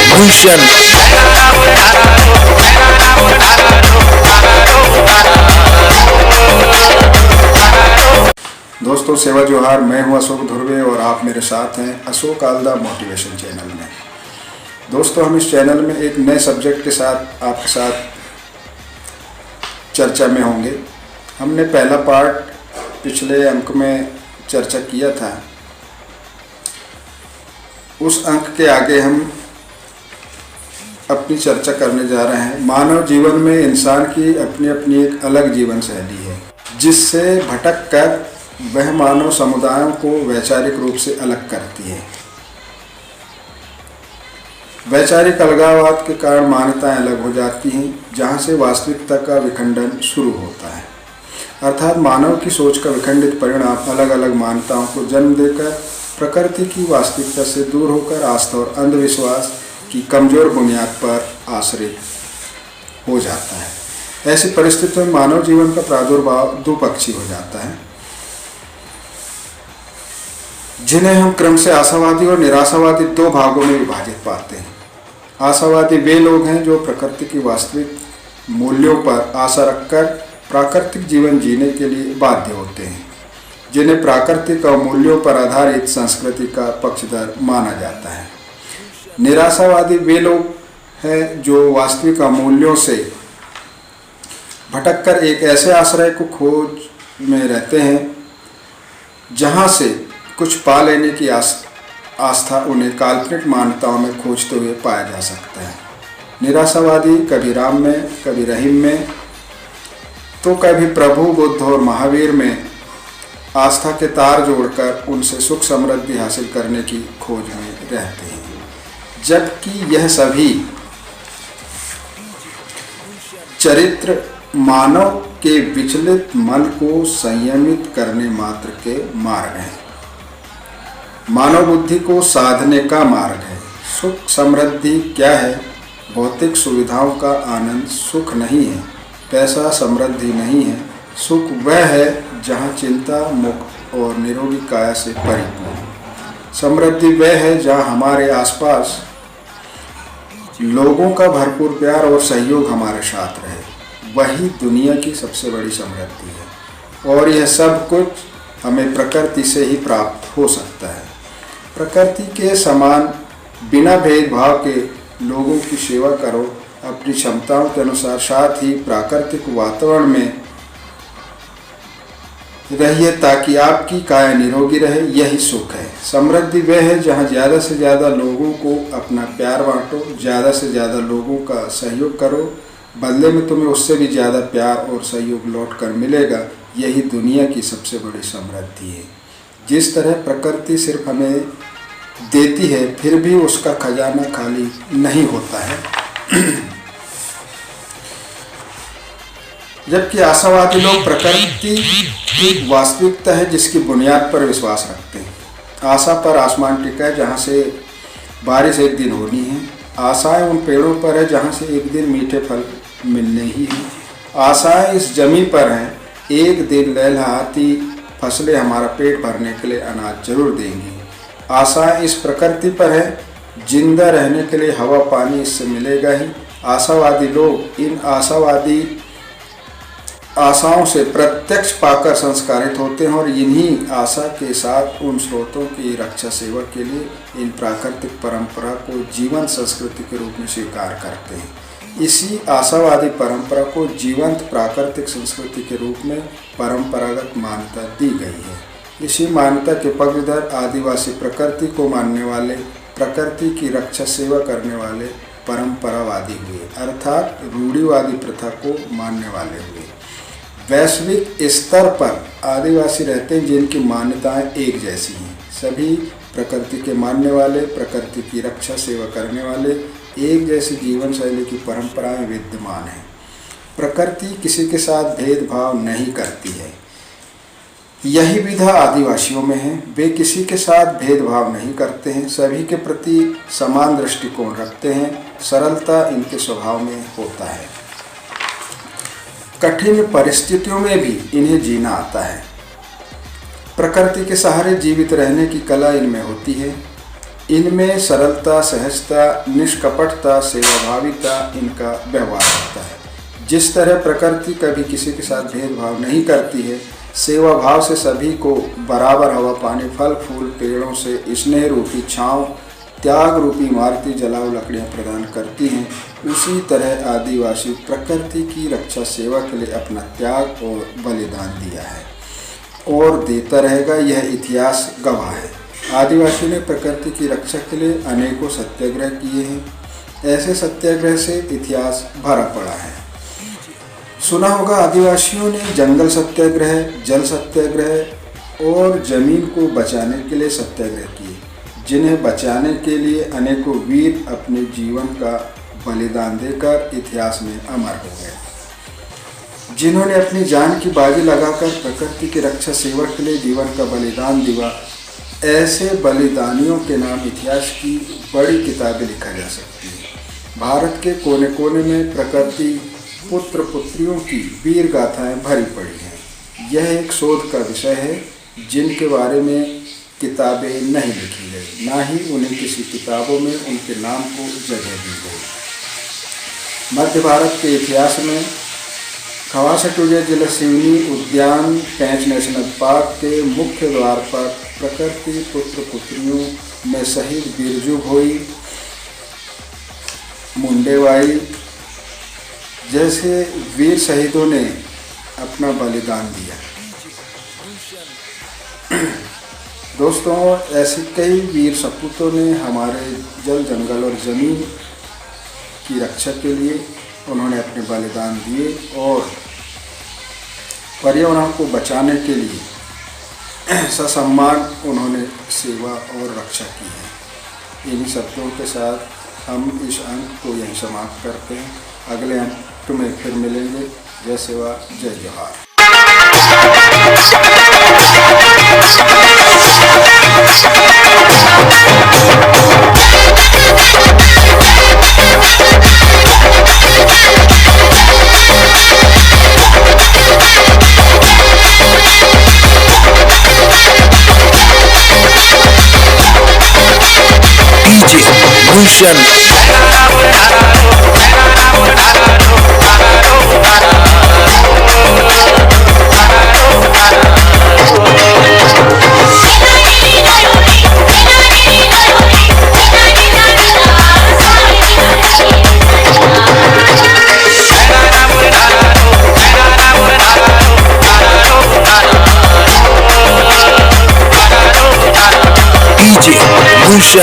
भूषण। दोस्तों सेवा जोहार, मैं हूं अशोक धुर्वे और आप मेरे साथ हैं अशोक आलदा मोटिवेशन चैनल में। दोस्तों हम इस चैनल में एक नए सब्जेक्ट के साथ आपके साथ चर्चा में होंगे। हमने पहला पार्ट पिछले अंक में चर्चा किया था। उस अंक के आगे हम अपनी चर्चा करने जा रहे हैं। मानव जीवन में इंसान की अपनी अपनी एक अलग जीवन शैली है, जिससे भटक कर वह मानव समुदायों को वैचारिक रूप से अलग करती है। वैचारिक अलगाववाद के कारण मान्यताएं अलग हो जाती हैं, जहां से वास्तविकता का विखंडन शुरू होता है। अर्थात मानव की सोच का विखंडित परिणाम अलग अलग मान्यताओं को जन्म देकर प्रकृति की वास्तविकता से दूर होकर आस्था और अंधविश्वास की कमजोर बुनियाद पर आश्रित हो जाता है। ऐसी परिस्थितियों में मानव जीवन का प्रादुर्भाव द्विपक्षी हो जाता है, जिन्हें हम क्रम से आशावादी और निराशावादी दो भागों में विभाजित पाते हैं। आशावादी वे लोग हैं जो प्रकृति की वास्तविक मूल्यों पर आशा रखकर प्राकृतिक जीवन जीने के लिए बाध्य होते हैं, जिन्हें प्राकृतिक मूल्यों पर आधारित संस्कृति का पक्षधर माना जाता है। निराशावादी वे लोग हैं जो वास्तविक मूल्यों से भटककर एक ऐसे आश्रय को खोज में रहते हैं, जहां से कुछ पा लेने की आस्था उन्हें काल्पनिक मान्यताओं में खोजते हुए पाया जा सकता है। निराशावादी कभी राम में, कभी रहीम में, तो कभी प्रभु बुद्ध और महावीर में आस्था के तार जोड़कर उनसे सुख समृद्धि हासिल करने की खोज में रहते हैं, जबकि यह सभी चरित्र मानव के विचलित मन को संयमित करने मात्र के मार्ग हैं, मानव बुद्धि को साधने का मार्ग है। सुख समृद्धि क्या है? भौतिक सुविधाओं का आनंद सुख नहीं है, पैसा समृद्धि नहीं है। सुख वह है जहाँ चिंता मुक्त और निरोगी काया से परिपूर्ण। समृद्धि वह है जहाँ हमारे आसपास लोगों का भरपूर प्यार और सहयोग हमारे साथ रहे। वही दुनिया की सबसे बड़ी समृद्धि है, और यह सब कुछ हमें प्रकृति से ही प्राप्त हो सकता है। प्रकृति के समान बिना भेदभाव के लोगों की सेवा करो, अपनी क्षमताओं के अनुसार, साथ ही प्राकृतिक वातावरण में रहिए ताकि आपकी काया निरोगी रहे। यही सुख है। समृद्धि वह है जहाँ ज़्यादा से ज़्यादा लोगों को अपना प्यार बांटो, ज़्यादा से ज़्यादा लोगों का सहयोग करो, बदले में तुम्हें उससे भी ज़्यादा प्यार और सहयोग लौट कर मिलेगा। यही दुनिया की सबसे बड़ी समृद्धि है। जिस तरह प्रकृति सिर्फ हमें देती है, फिर भी उसका खजाना खाली नहीं होता है, जबकि आशावादी लोग प्रकृति की वास्तविकता है जिसकी बुनियाद पर विश्वास रखते हैं। आशा पर आसमान टिका है जहाँ से बारिश एक दिन होनी है। आशाएं उन पेड़ों पर है जहाँ से एक दिन मीठे फल मिलने ही हैं। आशाएं इस जमीन पर हैं, एक दिन लहलहाती फसलें हमारा पेट भरने के लिए अनाज जरूर देंगी। आशाएं इस प्रकृति पर है, जिंदा रहने के लिए हवा पानी इससे मिलेगा ही। आशावादी लोग इन आशावादी आशाओं से प्रत्यक्ष पाकर संस्कारित होते हैं और इन्हीं आशा के साथ उन स्रोतों की रक्षा सेवा के लिए इन प्राकृतिक परंपरा को जीवन संस्कृति के रूप में स्वीकार करते हैं। इसी आशावादी परंपरा को जीवंत प्राकृतिक संस्कृति के रूप में परंपरागत मान्यता दी गई है। इसी मान्यता के पक्षधर आदिवासी प्रकृति को मानने वाले, प्रकृति की रक्षा सेवा करने वाले परंपरावादी हुए, अर्थात रूढ़िवादी प्रथा को मानने वाले हुए। वैश्विक स्तर पर आदिवासी रहते हैं जिनकी मान्यताएं एक जैसी हैं। सभी प्रकृति के मानने वाले, प्रकृति की रक्षा सेवा करने वाले, एक जैसी जीवन शैली की परंपराएं विद्यमान हैं। प्रकृति किसी के साथ भेदभाव नहीं करती है। यही विधा आदिवासियों में है। वे किसी के साथ भेदभाव नहीं करते हैं, सभी के प्रति समान दृष्टिकोण रखते हैं। सरलता इनके स्वभाव में होता है। कठिन परिस्थितियों में भी इन्हें जीना आता है। प्रकृति के सहारे जीवित रहने की कला इनमें होती है। इनमें सरलता, सहजता, निष्कपटता, सेवाभाविता इनका व्यवहार होता है। जिस तरह प्रकृति कभी किसी के साथ भेदभाव नहीं करती है, सेवा भाव से सभी को बराबर हवा पानी, फल फूल, पेड़ों से स्नेह रूपी छांव, त्याग रूपी इमारती जलाऊ लकड़ियाँ प्रदान करती हैं, उसी तरह आदिवासी प्रकृति की रक्षा सेवा के लिए अपना त्याग और बलिदान दिया है और देता रहेगा। यह इतिहास गवाह है। आदिवासी ने प्रकृति की रक्षा के लिए अनेकों सत्याग्रह किए हैं। ऐसे सत्याग्रह से इतिहास भरा पड़ा है। सुना होगा आदिवासियों ने जंगल सत्याग्रह, जल सत्याग्रह और जमीन को बचाने के लिए सत्याग्रह किए, जिन्हें बचाने के लिए अनेकों वीर अपने जीवन का बलिदान देकर इतिहास में अमर हो गए। जिन्होंने अपनी जान की बाजी लगाकर प्रकृति की रक्षा सेवा के लिए जीवन का बलिदान दिया, ऐसे बलिदानियों के नाम इतिहास की बड़ी किताबें लिखा जा सकती है। भारत के कोने कोने में प्रकृति पुत्र पुत्रियों की वीर गाथाएं भरी पड़ी हैं। यह एक शोध का विषय है, जिनके बारे में किताबें नहीं लिखी गई, ना ही उन्हें किसी किताबों में उनके नाम को जगह दी गई। मध्य भारत के इतिहास में खवासा टूजे जिला सिवनी उद्यान पेंच नेशनल पार्क के मुख्य द्वार पर प्रकृति पुत्र पुत्रियों में शहीद बिरजू भोई, मुंडेबाई जैसे वीर शहीदों ने अपना बलिदान दिया। दोस्तों, ऐसे कई वीर सपूतों ने हमारे जल, जंगल और ज़मीन की रक्षा के लिए उन्होंने अपने बलिदान दिए और पर्यावरण को बचाने के लिए ससम्मान उन्होंने सेवा और रक्षा की है। इन्हीं शब्दों के साथ हम इस अंक को यहीं समाप्त करते हैं। अगले अंक में फिर मिलेंगे। जय सेवा, जय जोहार। Gunshan DJ Gunshan